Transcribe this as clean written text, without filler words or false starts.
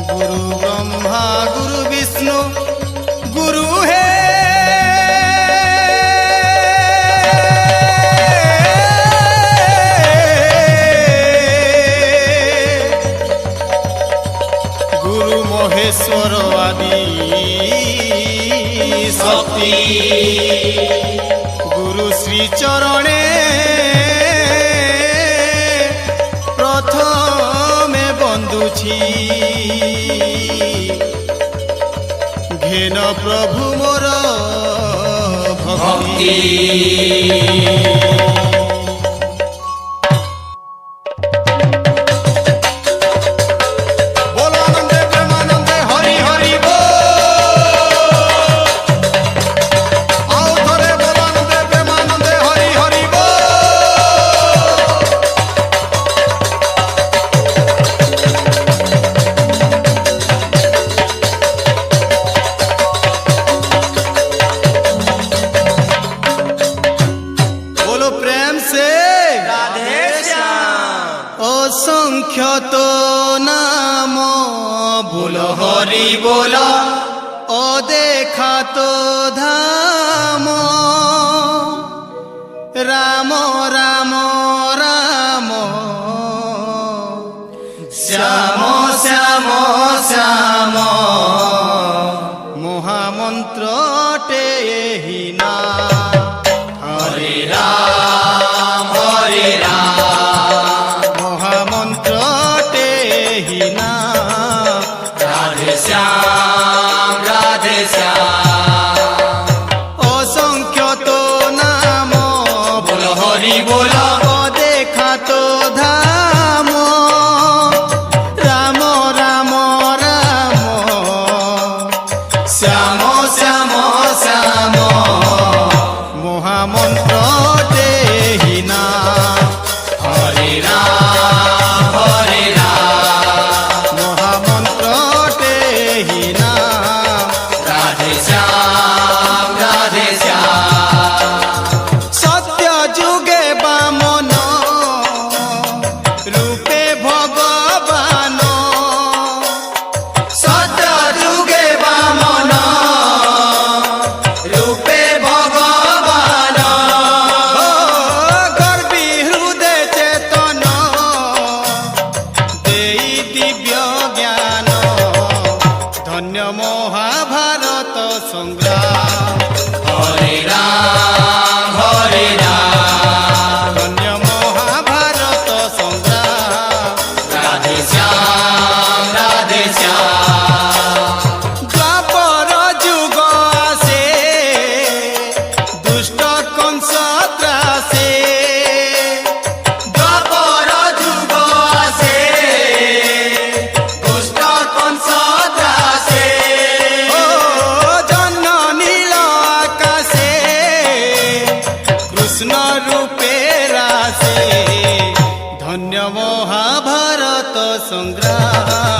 गुरु ब्रह्मा गुरु विष्णु गुरु है गुरु महेश्वर आदि शक्ति गुरु श्री चरणे प्रथमे बंदुछि घेन प्रभु मोर भक्ति। असंख्य तो नाम बोलो हरि बोलो अदेखा तो धाम राम राम राम श्याम श्याम श्याम महामंत्र टेहि ना हरे राम हरे राम महामंत्र टेहि ना राधे श्याम राधे श्याम। असंख्य तो नाम बोलो हरि बोलो देखा तो धाम राम राम राम श्याम श्याम श्याम महामंत्र टेहि ना हरे राम हरे राम महामंत्र टेहि ना राधे श्याम राधे श्याम। सत्य जुगे बामन रूपे भगवान सत्य जुगे वामन रूपे भगवान गर्वी हृदय चेतन देई दिव्य ज्ञान धन्य महाभारत संग्राम हरे राम हरे राम धन्य महाभारत संग्राम राधे श्याम राधे श्याम। द्वापर जुग आसे दुष्ट कंस त्रासे द्वापर जुग आसे दुष्ट कंस त्रासे ओ जन नील आकाशे कृष्ण रूपे रासे धन्य महाभारत संग्राम।